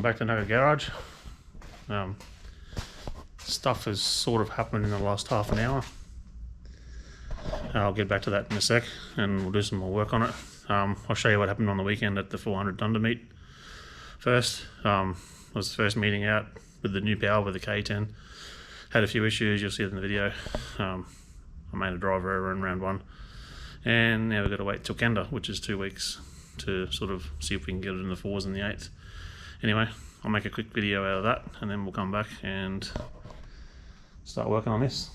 Welcome back to Nugget Garage. Stuff has sort of happened in the last half an hour. I'll get back to that in a sec and we'll do some more work on it. I'll show you what happened on the weekend at the 400 Thunder meet. First, was the first meeting out with the new power with the KE10. Had a few issues, you'll see it in the video. I made a driver error in round one. And now we've got to wait till Kenda, which is 2 weeks, to sort of see if we can get it in the 4s and the 8s. Anyway, I'll make a quick video out of that and then we'll come back and start working on this.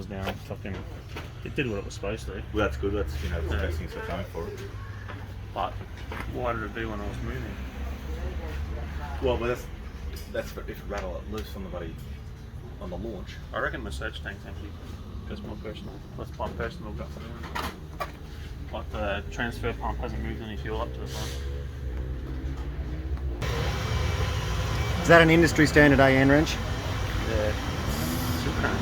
Now, fucking, it did what it was supposed to. Well, that's good. That's, you know, the best things for going for it. But why did it do when I was moving? Well, but that's if it rattle it loose on the buddy on the launch. I reckon my search tank's empty. That's my personal. That's my personal gut feeling. Like the transfer pump hasn't moved any fuel up to the front. Is that an industry standard AN wrench? Yeah. Super.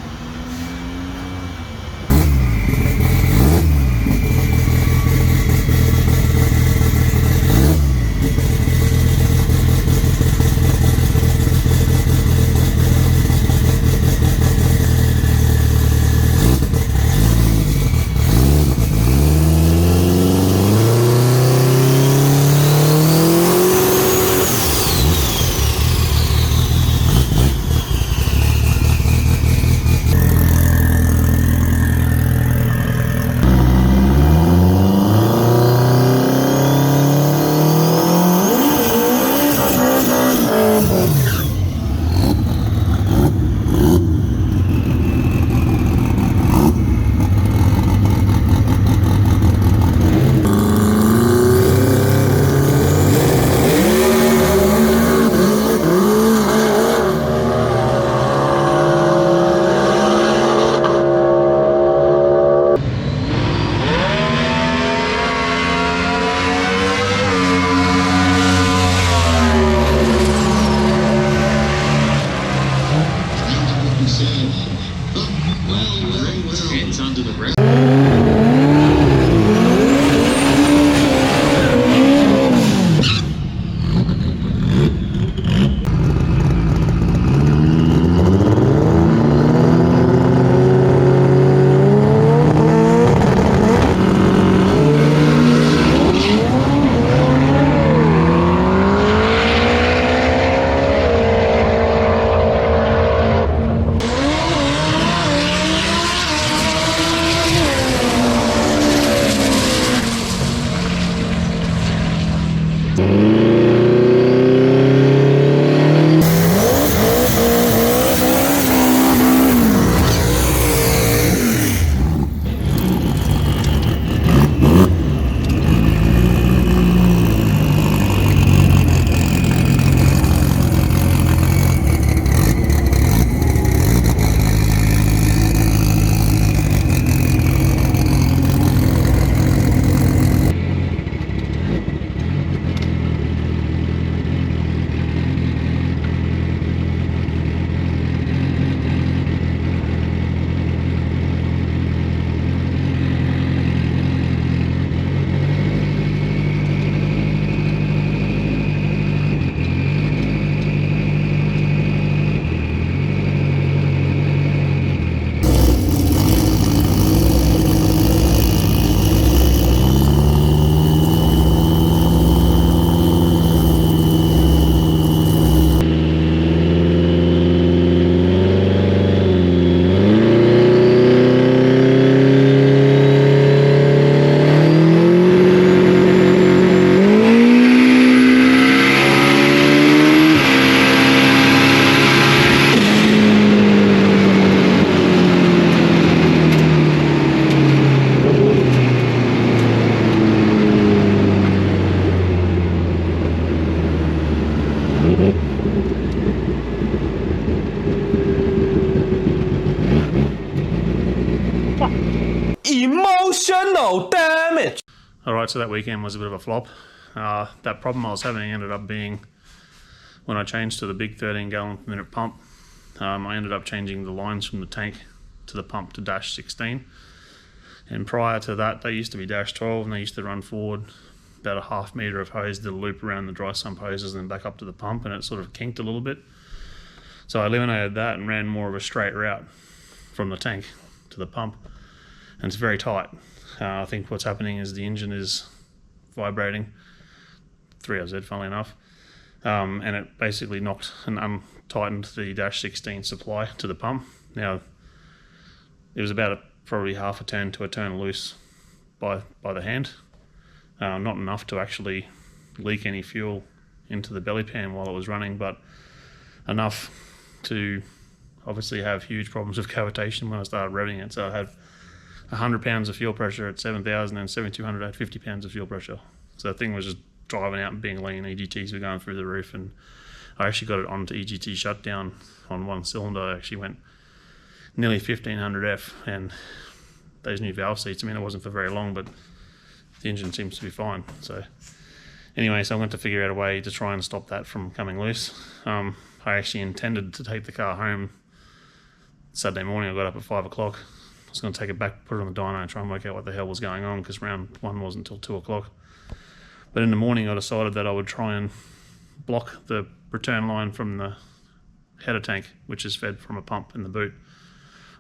Oh, damn it! Alright, so that weekend was a bit of a flop. That problem I was having ended up being when I changed to the big 13 gallon per minute pump. I ended up changing the lines from the tank to the pump to dash 16. And prior to that, they used to be dash 12 and they used to run forward about a half metre of hose, did a loop around the dry sump hoses and then back up to the pump, and it sort of kinked a little bit. So I eliminated that and ran more of a straight route from the tank to the pump. And it's very tight. I think what's happening is the engine is vibrating, 3RZ funnily enough, and it basically knocked and tightened the dash 16 supply to the pump. Now, it was about probably half a turn to a turn loose by the hand. Not enough to actually leak any fuel into the belly pan while it was running, but enough to obviously have huge problems with cavitation when I started revving it. So I had 100 pounds of fuel pressure at 7,000 and 7,200 at 50 pounds of fuel pressure. So the thing was just driving out and being lean. EGTs were going through the roof, and I actually got it onto EGT shutdown on one cylinder. I actually went nearly 1,500 F, and those new valve seats, I mean, it wasn't for very long, but the engine seems to be fine. So anyway, so I'm going to figure out a way to try and stop that from coming loose. I actually intended to take the car home Saturday morning. I got up at 5 o'clock. I was going to take it back, put it on the dyno and try and work out what the hell was going on, because round one wasn't until 2 o'clock. But in the morning I decided that I would try and block the return line from the header tank, which is fed from a pump in the boot.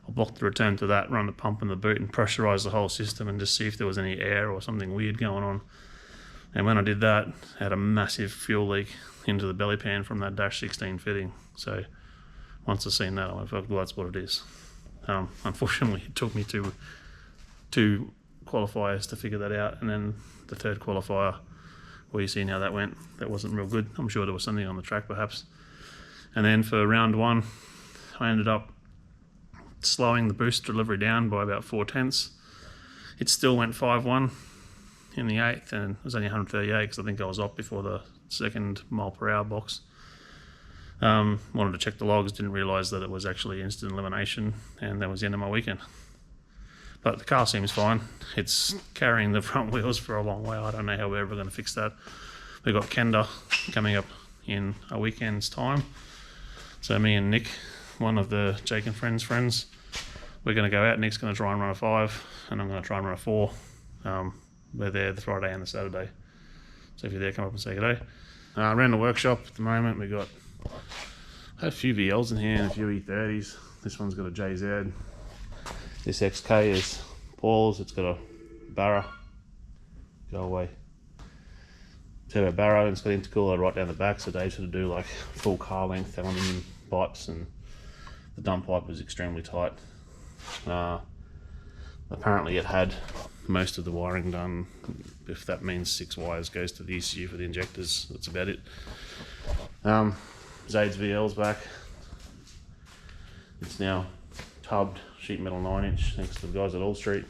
I'll block the return to that, run the pump in the boot and pressurise the whole system and just see if there was any air or something weird going on. And when I did that, I had a massive fuel leak into the belly pan from that dash 16 fitting. So once I seen that, I went, well, that's what it is. Unfortunately, it took me to two qualifiers to figure that out, and then the third qualifier, well, you seen how that went. That wasn't real good. I'm sure there was something on the track perhaps. And then for round one, I ended up slowing the boost delivery down by about 4/10. It still went 5.1 in the 8th, and it was only 138 because I think I was off before the second mile per hour box. Wanted to check the logs, didn't realise that it was actually instant elimination, and that was the end of my weekend. But the car seems fine. It's carrying the front wheels for a long way. I don't know how we're ever going to fix that. We've got Kenda coming up in a weekend's time. So me and Nick, one of the Jake and Friends, we're going to go out. Nick's going to try and run a 5, and I'm going to try and run a 4. We're there the Friday and the Saturday. So if you're there, come up and say good day. Around the workshop at the moment, we got a few VLs in here and a few E30s. This one's got a JZ. This XK is Paul's. It's got a Barra. Go away. Turbo Barra, and it's got intercooler right down the back, so Dave's going to do like full car length aluminium pipes, and the dump pipe was extremely tight. Apparently it had most of the wiring done. If that means 6 wires goes to the ECU for the injectors, that's about it. Zade's VL's back. It's now tubbed sheet metal 9-inch thanks to the guys at All Street.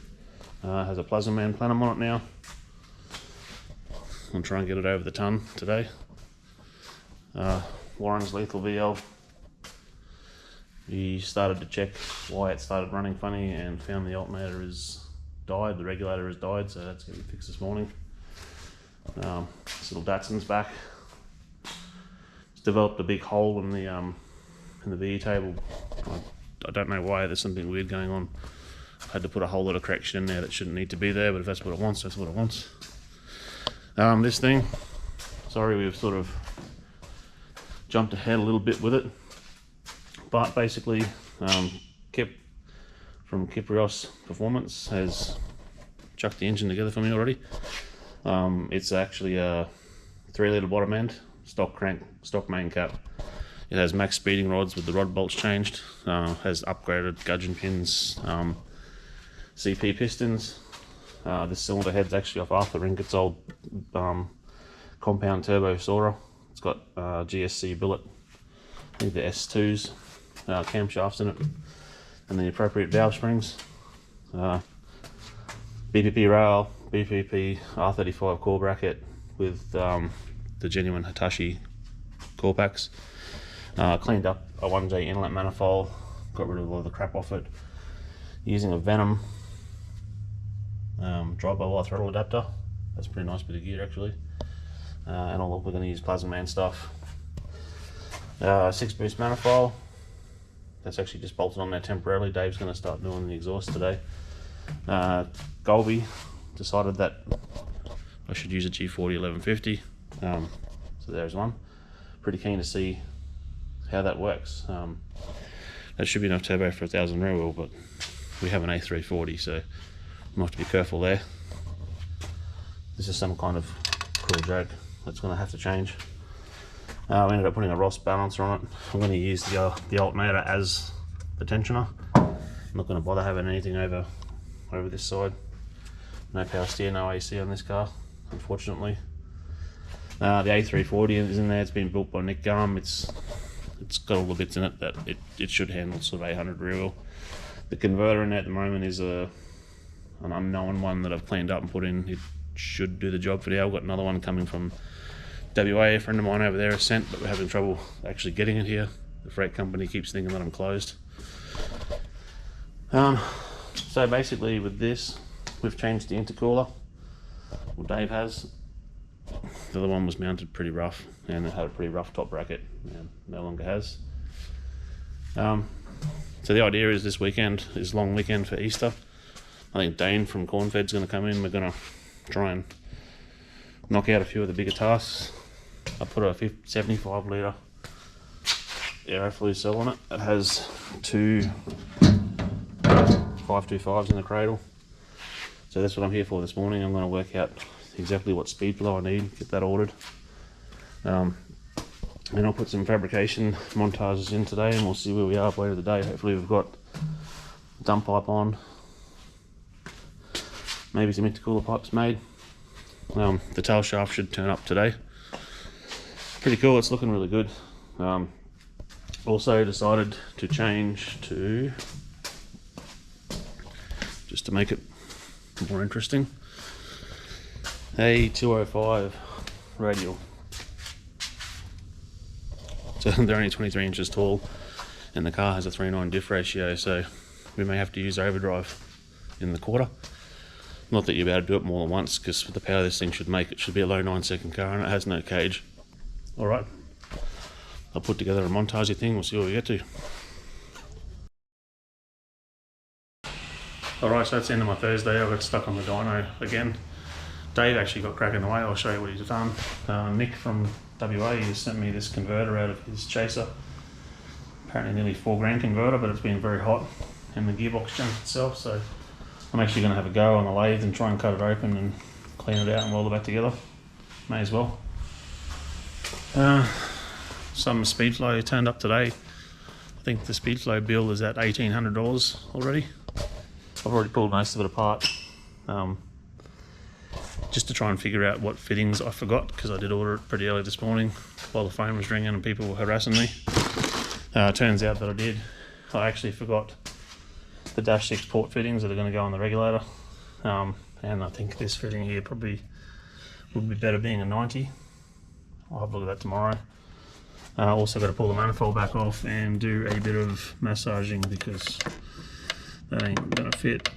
Has a Plasma Man plenum on it now. I'll try and get it over the ton today. Warren's Lethal VL. We started to check why it started running funny and found the alternator has died, the regulator has died, so that's going to be fixed this morning. This little Datsun's back. It's developed a big hole in the VE table. I don't know why, there's something weird going on. I had to put a whole lot of correction in there that shouldn't need to be there, but if that's what it wants, that's what it wants. This thing, sorry we've sort of jumped ahead a little bit with it, but basically Kip from Kiprios Performance has chucked the engine together for me already. It's actually a 3-litre bottom end, stock crank, stock main cap. It has max speeding rods with the rod bolts changed, has upgraded gudgeon pins, CP pistons. This cylinder head's actually off Arthur Rinkett's old compound turbo Sora. It's got GSC billet, I think the S2s, camshafts in it, and the appropriate valve springs. BPP rail, BPP R35 core bracket with the genuine Hitachi core packs. Cleaned up a 1J inlet manifold, got rid of all the crap off it using a Venom drive-by-wire throttle adapter. That's a pretty nice bit of gear actually. And we're going to use Plasma Man stuff. 6-boost manifold. That's actually just bolted on there temporarily. Dave's going to start doing the exhaust today. Golby decided that I should use a G40 1150. So there's one. Pretty keen to see how that works. That should be enough turbo for 1,000 rear wheel, but we have an A340, so we have to be careful there. This is some kind of cruel joke that's going to have to change. We ended up putting a Ross balancer on it. I'm going to use the alternator as the tensioner. I'm not going to bother having anything over this side. No power steer, no AC on this car, unfortunately. The A340 is in there. It's been built by Nick Garm. It's got all the bits in it that it should handle sort of 800 rear wheel. The converter in there at the moment is an unknown one that I've cleaned up and put in. It should do the job for now. I've got another one coming from WA. A friend of mine over there has sent, but we're having trouble actually getting it here. The freight company keeps thinking that I'm closed. So basically with this, we've changed the intercooler. Well, Dave has. The other one was mounted pretty rough and it had a pretty rough top bracket, and no longer has. So the idea is this weekend is long weekend for Easter. I think Dane from Cornfed's going to come in. We're going to try and knock out a few of the bigger tasks. I put a 75 litre Aeroflue cell on it. It has two 525s in the cradle. So that's what I'm here for this morning. I'm going to work out exactly what speed flow I need, get that ordered. And I'll put some fabrication montages in today and we'll see where we are by the end of the day. Hopefully we've got dump pipe on, maybe some intercooler pipes made. The tail shaft should turn up today. Pretty cool, it's looking really good. Also decided to change to, just to make it more interesting, A205 radial. So they're only 23 inches tall and the car has a 3:9 diff ratio, so we may have to use overdrive in the quarter. Not that you're able to do it more than once, because with the power this thing should make, it should be a low 9-second car and it has no cage. Alright, I'll put together a montage thing, we'll see what we get to. Alright, so that's the end of my Thursday. I got stuck on the dyno again. Dave actually got cracking away. I'll show you what he's done. Nick from WA has sent me this converter out of his chaser. Apparently nearly $4,000 converter, but it's been very hot and the gearbox jumped itself, so I'm actually going to have a go on the lathe and try and cut it open and clean it out and weld it back together. May as well. Some speed flow turned up today. I think the speed flow bill is at $1,800 already. I've already pulled most of it apart. Just to try and figure out what fittings I forgot, because I did order it pretty early this morning while the phone was ringing and people were harassing me. Turns out that I did. I actually forgot the dash 6 port fittings that are going to go on the regulator, and I think this fitting here probably would be better being a 90. I'll have a look at that tomorrow. Also got to pull the manifold back off and do a bit of massaging because that ain't going to fit.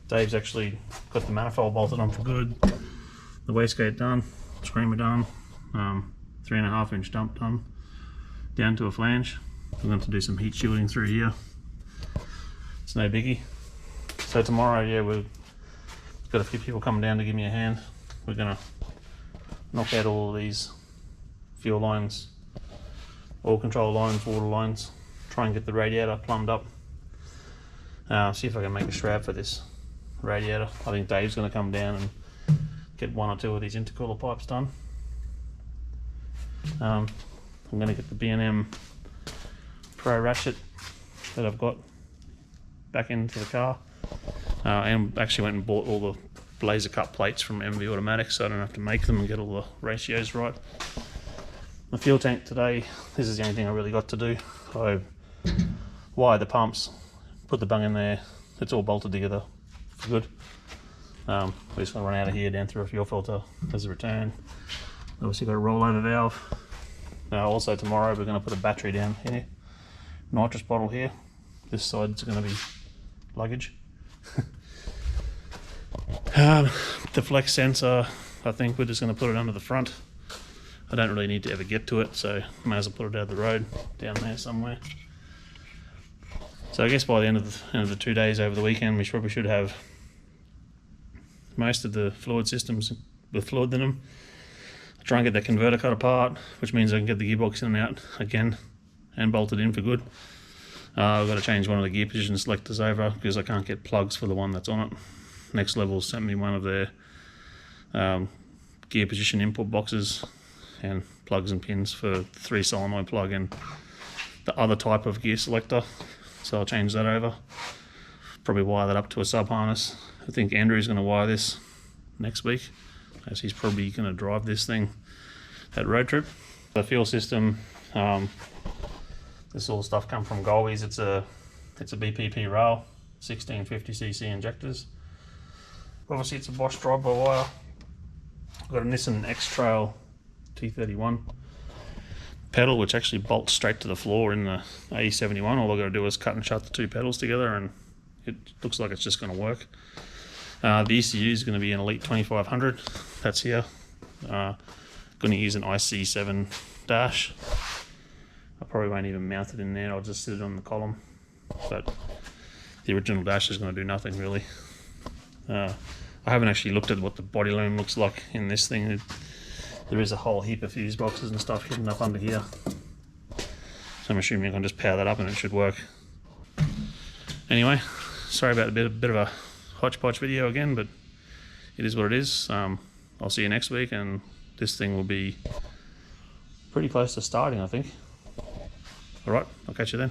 Dave's actually got the manifold bolted on for good, the wastegate done, screamer done, 3.5 inch dump done, down to a flange. I'm going to do some heat shielding through here. It's no biggie. So tomorrow, yeah, we've got a few people coming down to give me a hand. We're going to knock out all of these fuel lines, oil control lines, water lines, try and get the radiator plumbed up. See if I can make a shroud for this radiator. I think Dave's going to come down and get 1 or 2 of these intercooler pipes done. I'm going to get the B&M Pro ratchet that I've got back into the car, and actually went and bought all the laser cut plates from MV Automatics so I don't have to make them and get all the ratios right. The fuel tank today, this is the only thing I really got to do. I wired the pumps, put the bung in there, it's all bolted together for good. We're just going to run out of here down through a fuel filter as a return. Obviously got a rollover valve. Also tomorrow we're going to put a battery down here, nitrous bottle here. This side's going to be luggage. The flex sensor, I think we're just going to put it under the front. I don't really need to ever get to it, so I may as well put it out the road down there somewhere. So I guess by the end of the 2 days over the weekend, we probably should have most of the fluid systems with fluid in them. I'll try and get that converter cut apart, which means I can get the gearbox in and out again and bolted in for good. I've got to change one of the gear position selectors over because I can't get plugs for the one that's on it. Next Level sent me one of their gear position input boxes and plugs and pins for 3 solenoid plug and the other type of gear selector. So I'll change that over. Probably wire that up to a sub harness. I think Andrew's going to wire this next week, as he's probably going to drive this thing that road trip. The fuel system, this all stuff come from Golby's. It's a BPP rail, 1650cc injectors. Obviously it's a Bosch drive-by-wire. I've got a Nissan X-Trail T31 pedal, which actually bolts straight to the floor in the AE71. All I've got to do is cut and shut the 2 pedals together, and it looks like it's just going to work. The ECU is going to be an Elite 2500. That's here. Going to use an IC7 dash. I probably won't even mount it in there. I'll just sit it on the column. But the original dash is going to do nothing really. I haven't actually looked at what the body loom looks like in this thing. There is a whole heap of fuse boxes and stuff hidden up under here. So I'm assuming I can just power that up and it should work. Anyway, sorry about a bit of a hodgepodge video again, but it is what it is. I'll see you next week, and this thing will be pretty close to starting, I think. Alright, I'll catch you then.